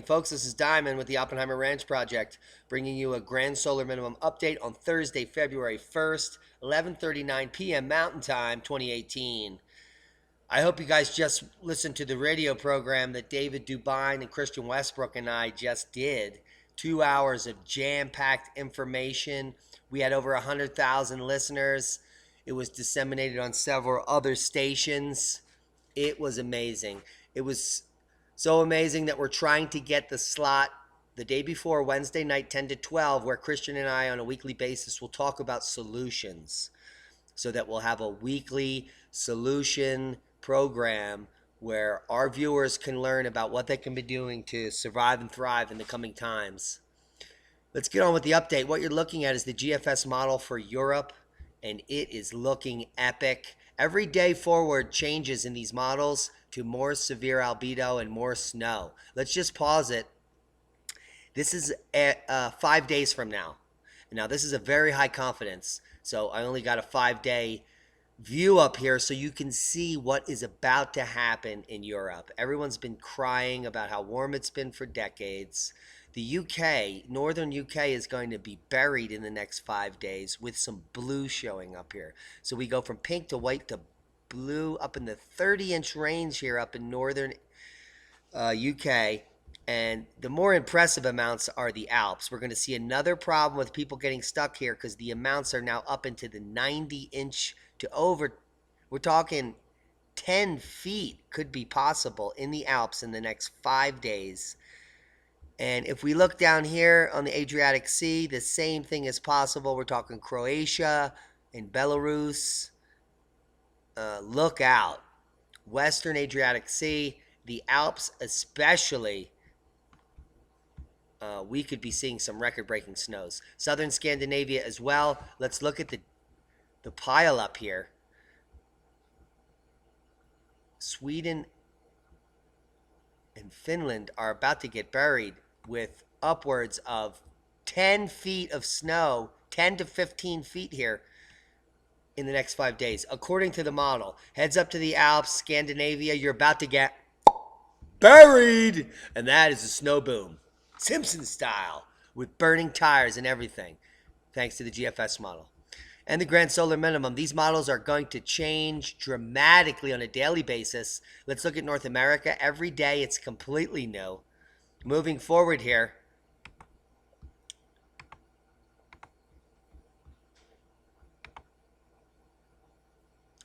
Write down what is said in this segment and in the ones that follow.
Folks, this is Diamond with the Oppenheimer Ranch Project, bringing you a grand solar minimum update on Thursday, February 1st, 11:39 p.m. Mountain Time, 2018. I hope you guys just listened to the radio program that David Dubine and Christian Westbrook and I just did. 2 hours of jam-packed information. We had over 100,000 listeners. It was disseminated on several other stations. It was amazing. It was so amazing that we're trying to get the slot the day before, Wednesday night, 10 to 12, where Christian and I on a weekly basis will talk about solutions, so that we'll have a weekly solution program where our viewers can learn about what they can be doing to survive and thrive in the coming times. Let's get on with the update. What you're looking at is the GFS model for Europe, and it is looking epic. Every day forward changes in these models to more severe albedo and more snow. Let's just pause it. This is 5 days from now. Now, this is a very high confidence, so I only got a 5-day view up here so you can see what is about to happen in Europe. Everyone's been crying about how warm it's been for decades. The UK, northern UK, is going to be buried in the next 5 days with some blue showing up here. So we go from pink to white to blue up in the 30-inch range here up in northern UK. And the more impressive amounts are the Alps. We're going to see another problem with people getting stuck here because the amounts are now up into the 90-inch to over. We're talking 10 feet could be possible in the Alps in the next 5 days. And if we look down here on the Adriatic Sea, the same thing is possible. We're talking Croatia and Belarus. Look out. Western Adriatic Sea, the Alps especially. We could be seeing some record-breaking snows. Southern Scandinavia as well. Let's look at the pile up here. Sweden and Finland are about to get buried with upwards of 10 feet of snow, 10 to 15 feet here in the next 5 days, according to the model. Heads up to the Alps, Scandinavia, you're about to get buried, and that is a snow boom. Simpson style, with burning tires and everything, thanks to the GFS model. And the grand solar minimum. These models are going to change dramatically on a daily basis. Let's look at North America. Every day it's completely new. Moving forward here.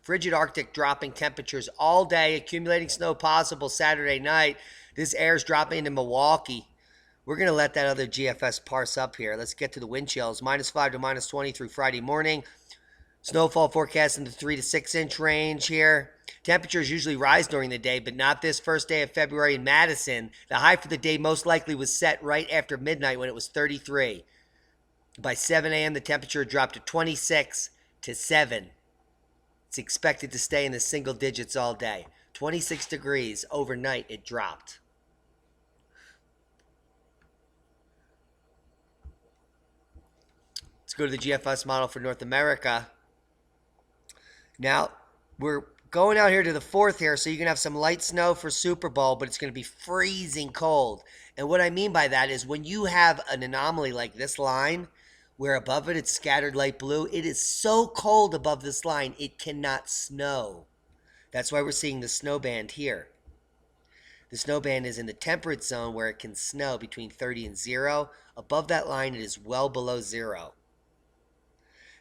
Frigid Arctic dropping temperatures all day, accumulating snow possible Saturday night. This air is dropping into Milwaukee. We're going to let that other GFS parse up here. Let's get to the wind chills. -5 to -20 through Friday morning. Snowfall forecast in the 3 to 6 inch range here. Temperatures usually rise during the day, but not this first day of February in Madison. The high for the day most likely was set right after midnight when it was 33. By 7 a.m., the temperature dropped to 26 to 7. It's expected to stay in the single digits all day. 26 degrees overnight it dropped. Let's go to the GFS model for North America. Now, we're going out here to the 4th here, so you can have some light snow for Super Bowl, but it's going to be freezing cold. And what I mean by that is when you have an anomaly like this line, where above it it's scattered light blue, it is so cold above this line, it cannot snow. That's why we're seeing the snow band here. The snow band is in the temperate zone where it can snow between 30 and 0. Above that line, it is well below 0.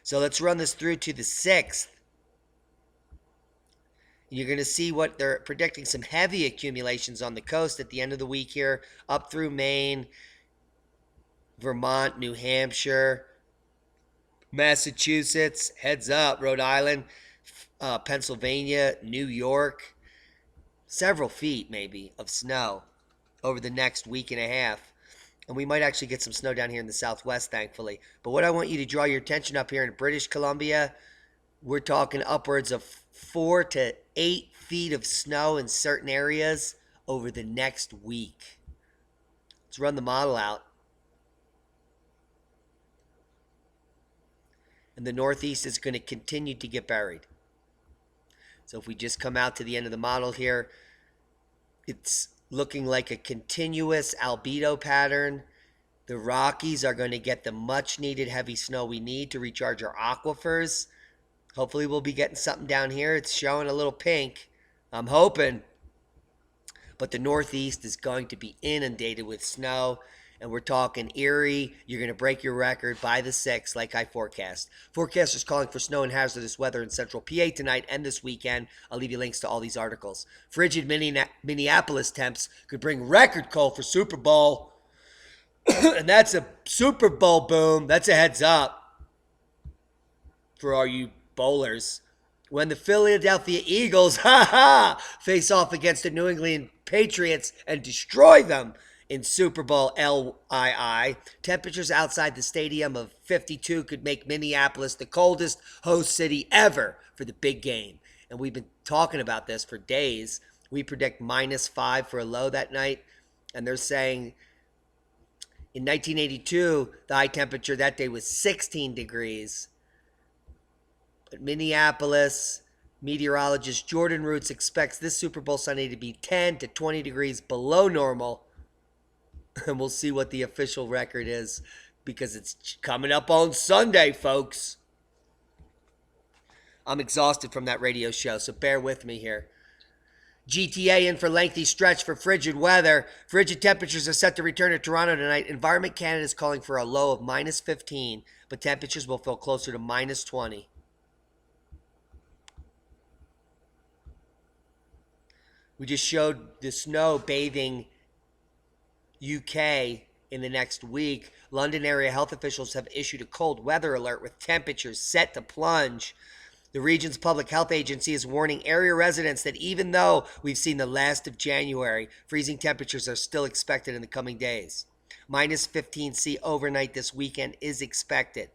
So let's run this through to the 6th. You're going to see what they're predicting, some heavy accumulations on the coast at the end of the week here, up through Maine, Vermont, New Hampshire, Massachusetts, heads up, Rhode Island, Pennsylvania, New York. Several feet, maybe, of snow over the next week and a half. And we might actually get some snow down here in the southwest, thankfully. But what I want you to draw your attention up here in British Columbia, we're talking upwards of 4 to 8 feet of snow in certain areas over the next week. Let's run the model out. And the Northeast is going to continue to get buried. So if we just come out to the end of the model here, it's looking like a continuous albedo pattern. The Rockies are going to get the much needed heavy snow we need to recharge our aquifers. Hopefully, we'll be getting something down here. It's showing a little pink. I'm hoping. But the Northeast is going to be inundated with snow. And we're talking Erie. You're going to break your record by the 6th, like I forecast. Forecasters calling for snow and hazardous weather in central PA tonight and this weekend. I'll leave you links to all these articles. Frigid Minneapolis temps could bring record cold for Super Bowl. And that's a Super Bowl boom. That's a heads up for all you bowlers. When the Philadelphia Eagles, face off against the New England Patriots and destroy them in Super Bowl LII, temperatures outside the stadium of 52 could make Minneapolis the coldest host city ever for the big game. And we've been talking about this for days. We predict -5 for a low that night. And they're saying in 1982, the high temperature that day was 16 degrees. But Minneapolis meteorologist Jordan Roots expects this Super Bowl Sunday to be 10 to 20 degrees below normal. And we'll see what the official record is because it's coming up on Sunday, folks. I'm exhausted from that radio show, so bear with me here. GTA in for lengthy stretch for frigid weather. Frigid temperatures are set to return to Toronto tonight. Environment Canada is calling for a low of -15, but temperatures will feel closer to -20. We just showed the snow bathing UK in the next week. London area health officials have issued a cold weather alert with temperatures set to plunge. The region's public health agency is warning area residents that even though we've seen the last of January, freezing temperatures are still expected in the coming days. -15°C overnight this weekend is expected.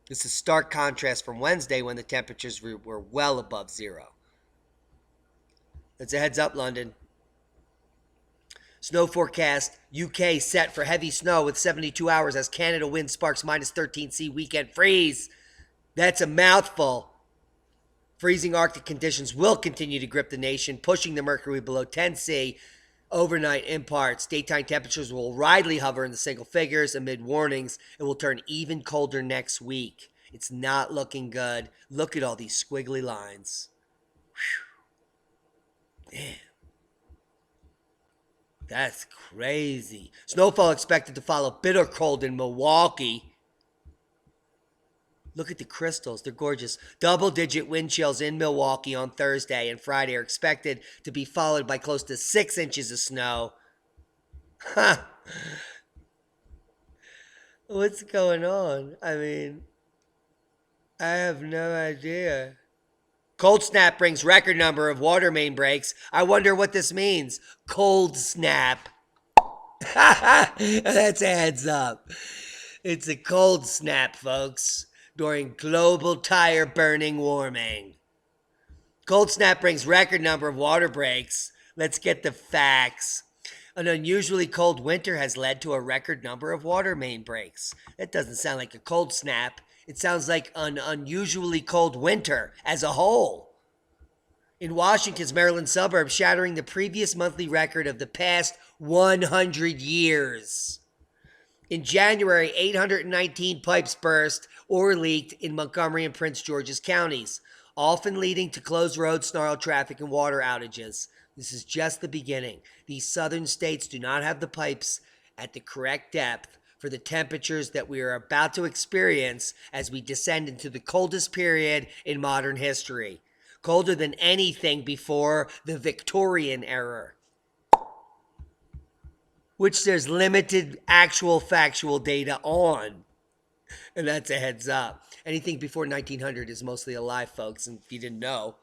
This is stark contrast from Wednesday when the temperatures were well above zero. It's a heads up, London. Snow forecast, UK set for heavy snow with 72 hours as Canada wind sparks -13°C weekend freeze. That's a mouthful. Freezing Arctic conditions will continue to grip the nation, pushing the mercury below 10°C overnight in parts. Daytime temperatures will widely hover in the single figures amid warnings. It will turn even colder next week. It's not looking good. Look at all these squiggly lines. Whew. Damn. That's crazy. Snowfall expected to follow bitter cold in Milwaukee. Look at the crystals. They're gorgeous. Double-digit wind chills in Milwaukee on Thursday and Friday are expected to be followed by close to 6 inches of snow. Huh. What's going on? I mean, I have no idea. Cold snap brings record number of water main breaks. I wonder what this means. Cold snap. That's a heads up. It's a cold snap, folks, during global tire burning warming. Cold snap brings record number of water breaks. Let's get the facts. An unusually cold winter has led to a record number of water main breaks. That doesn't sound like a cold snap. It sounds like an unusually cold winter as a whole. In Washington's Maryland suburbs, shattering the previous monthly record of the past 100 years. In January, 819 pipes burst or leaked in Montgomery and Prince George's counties, often leading to closed roads, snarled traffic, and water outages. This is just the beginning. These southern states do not have the pipes at the correct depth for the temperatures that we are about to experience as we descend into the coldest period in modern history. Colder than anything before the Victorian era, which there's limited actual factual data on. And that's a heads up. Anything before 1900 is mostly a lie, folks, and if you didn't know.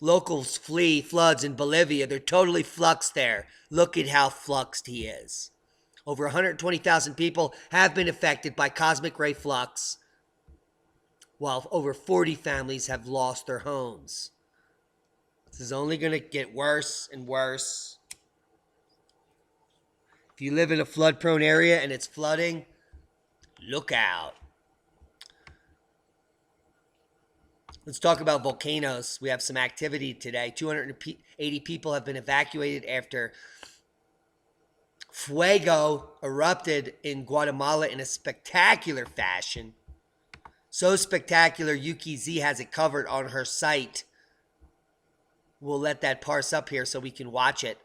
Locals flee floods in Bolivia. They're totally fluxed there. Look at how fluxed he is. Over 120,000 people have been affected by cosmic ray flux, while over 40 families have lost their homes. This is only going to get worse and worse. If you live in a flood-prone area and it's flooding, look out. Let's talk about volcanoes. We have some activity today. 280 people have been evacuated after Fuego erupted in Guatemala in a spectacular fashion. So spectacular, Yuki Z has it covered on her site. We'll let that parse up here so we can watch it.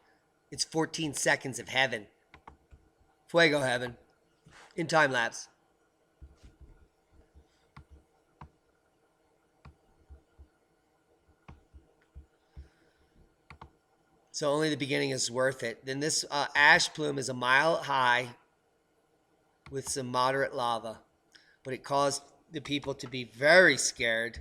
It's 14 seconds of heaven. Fuego heaven. In time lapse. So only the beginning is worth it. Then this ash plume is a mile high with some moderate lava. But it caused the people to be very scared,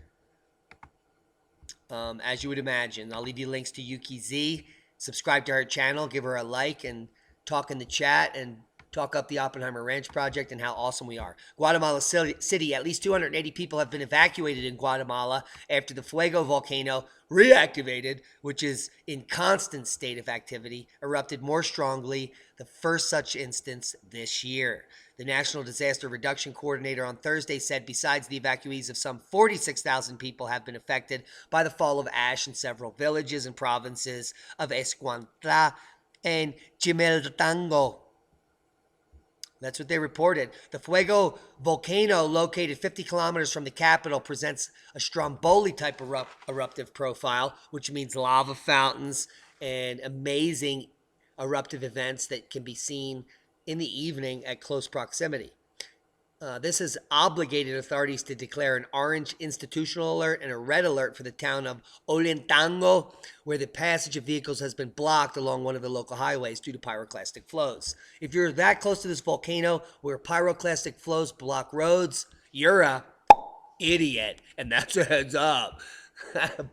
as you would imagine. I'll leave you links to Yuki Z. Subscribe to her channel, give her a like, and talk in the chat, and talk up the Oppenheimer Ranch Project and how awesome we are. Guatemala City, at least 280 people have been evacuated in Guatemala after the Fuego volcano reactivated, which is in constant state of activity, erupted more strongly, the first such instance this year. The National Disaster Reduction Coordinator on Thursday said besides the evacuees of some 46,000 people have been affected by the fall of ash in several villages and provinces of Escuintla and Chimaltenango. That's what they reported. The Fuego volcano, located 50 kilometers from the capital, presents a Stromboli-type eruptive profile, which means lava fountains and amazing eruptive events that can be seen in the evening at close proximity. This has obligated authorities to declare an orange institutional alert and a red alert for the town of Olintango, where the passage of vehicles has been blocked along one of the local highways due to pyroclastic flows. If you're that close to this volcano where pyroclastic flows block roads, you're a idiot, and that's a heads up.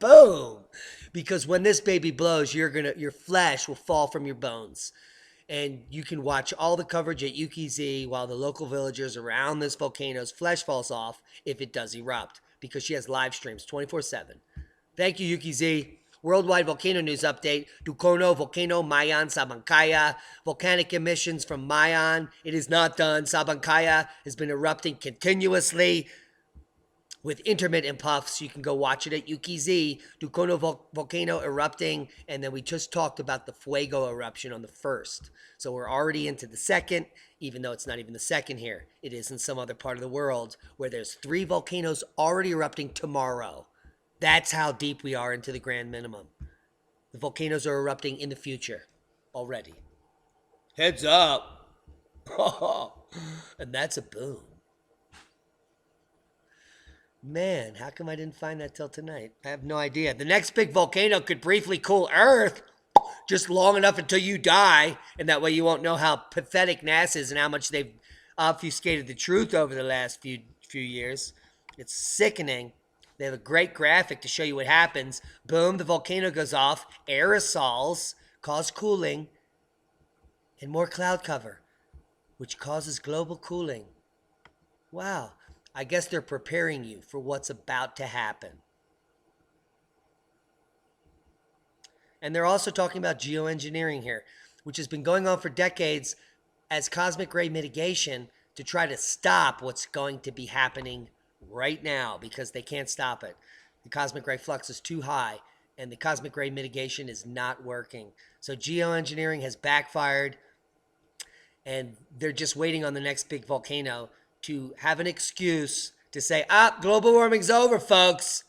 Boom! Because when this baby blows, your flesh will fall from your bones. And you can watch all the coverage at Yuki Z while the local villagers around this volcano's flesh falls off if it does erupt, because she has live streams 24/7. Thank you, Yuki Z. Worldwide volcano news update. Dukono volcano Mayan Sabancaya. Volcanic emissions from Mayan. It is not done. Sabancaya has been erupting continuously with intermittent puffs. You can go watch it at Yuki Z. Dukono volcano erupting, and then we just talked about the Fuego eruption on the 1st. So we're already into the 2nd, even though it's not even the 2nd here. It is in some other part of the world where there's 3 volcanoes already erupting tomorrow. That's how deep we are into the grand minimum. The volcanoes are erupting in the future already. Heads up. And that's a boom. Man, how come I didn't find that till tonight? I have no idea. The next big volcano could briefly cool Earth just long enough until you die, and that way you won't know how pathetic NASA is and how much they've obfuscated the truth over the last few years. It's sickening. They have a great graphic to show you what happens. Boom, the volcano goes off. Aerosols cause cooling and more cloud cover, which causes global cooling. Wow. I guess they're preparing you for what's about to happen. And they're also talking about geoengineering here, which has been going on for decades as cosmic ray mitigation to try to stop what's going to be happening right now, because they can't stop it. The cosmic ray flux is too high, and the cosmic ray mitigation is not working. So geoengineering has backfired, and they're just waiting on the next big volcano to have an excuse to say, global warming's over, folks.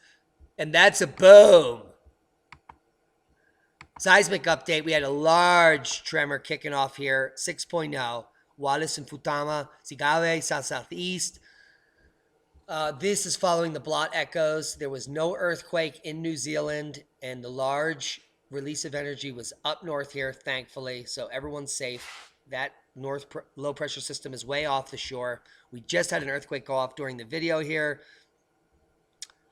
And that's a boom. Seismic update. We had a large tremor kicking off here, 6.0. Wallace and Futama, Sigave, southeast. This is following the blot echoes. There was no earthquake in New Zealand, and the large release of energy was up north here, thankfully. So everyone's safe. That low pressure system is way off the shore. We just had an earthquake go off during the video here,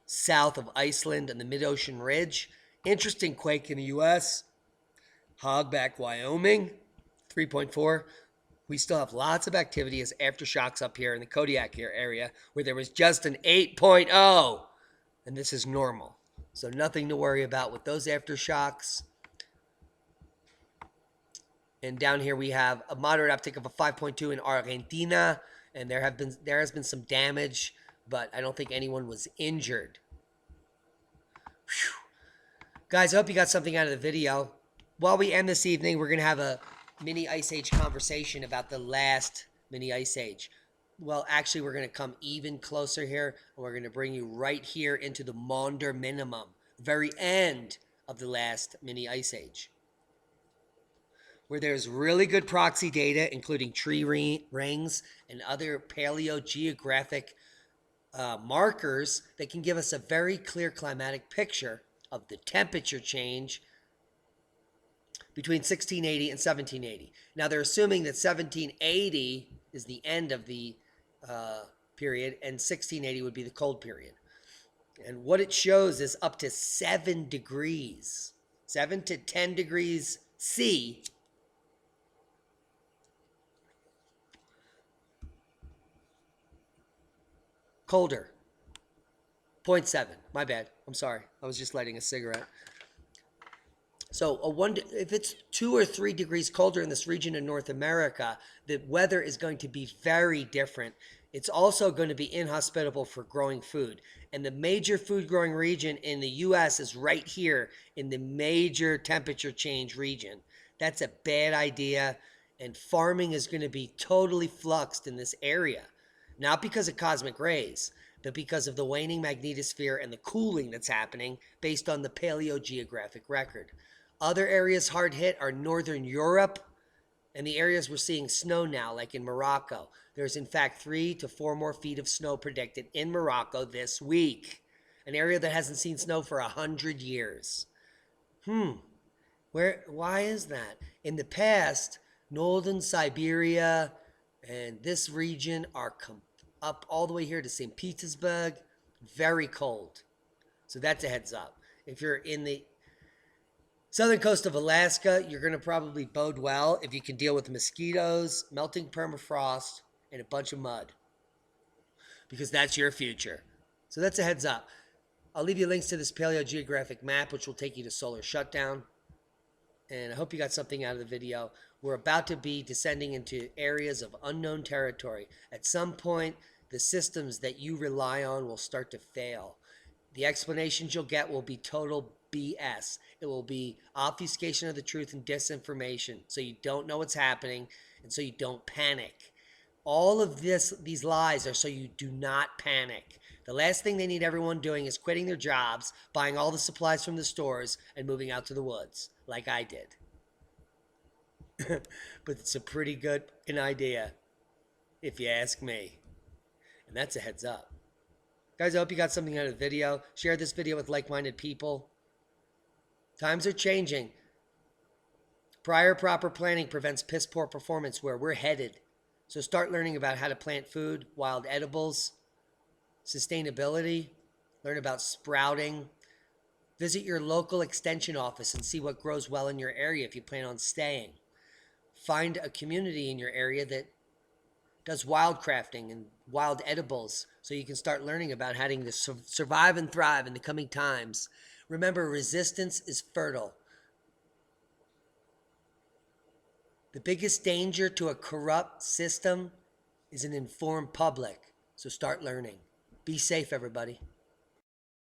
south of Iceland and the mid-ocean ridge. Interesting quake in the U.S. Hogback, Wyoming, 3.4. We still have lots of activity as aftershocks up here in the Kodiak area, where there was just an 8.0, and this is normal. So nothing to worry about with those aftershocks. And down here we have a moderate uptick of a 5.2 in Argentina, and there has been some damage, but I don't think anyone was injured. Guys, I hope you got something out of the video. While we end this evening, we're going to have a mini ice age conversation about the last mini ice age. Well, actually, we're going to come even closer here, and we're going to bring you right here into the Maunder minimum, the very end of the last mini ice age, where there's really good proxy data, including tree rings and other paleogeographic markers that can give us a very clear climatic picture of the temperature change between 1680 and 1780. Now, they're assuming that 1780 is the end of the period, and 1680 would be the cold period. And what it shows is up to 7 degrees, 7 to 10 degrees C colder. 0.7. My bad. I'm sorry. I was just lighting a cigarette. So if it's 2 or 3 degrees colder in this region in North America, the weather is going to be very different. It's also going to be inhospitable for growing food. And the major food growing region in the U.S. is right here in the major temperature change region. That's a bad idea. And farming is going to be totally fluxed in this area. Not because of cosmic rays, but because of the waning magnetosphere and the cooling that's happening based on the paleogeographic record. Other areas hard hit are Northern Europe and the areas we're seeing snow now, like in Morocco. There's in fact 3 to 4 more feet of snow predicted in Morocco this week, an area that hasn't seen snow for 100 years. Why is that? In the past, Northern Siberia and this region are up all the way here to St. Petersburg, very cold. So that's a heads up. If you're in the southern coast of Alaska, you're going to probably bode well if you can deal with mosquitoes, melting permafrost, and a bunch of mud, because that's your future. So that's a heads up. I'll leave you links to this paleogeographic map, which will take you to solar shutdown. And I hope you got something out of the video. We're about to be descending into areas of unknown territory. At some point, the systems that you rely on will start to fail. The explanations you'll get will be total BS. It will be obfuscation of the truth and disinformation, so you don't know what's happening and so you don't panic. All of these lies are so you do not panic. The last thing they need everyone doing is quitting their jobs, buying all the supplies from the stores, and moving out to the woods, like I did. But it's a pretty good idea, if you ask me. And that's a heads up. Guys, I hope you got something out of the video. Share this video with like-minded people. Times are changing. Prior proper planning prevents piss-poor performance where we're headed. So start learning about how to plant food, wild edibles, sustainability, learn about sprouting. Visit your local extension office and see what grows well in your area if you plan on staying. Find a community in your area that does wildcrafting and wild edibles so you can start learning about how to survive and thrive in the coming times. Remember, resistance is fertile. The biggest danger to a corrupt system is an informed public. So start learning. Be safe, everybody.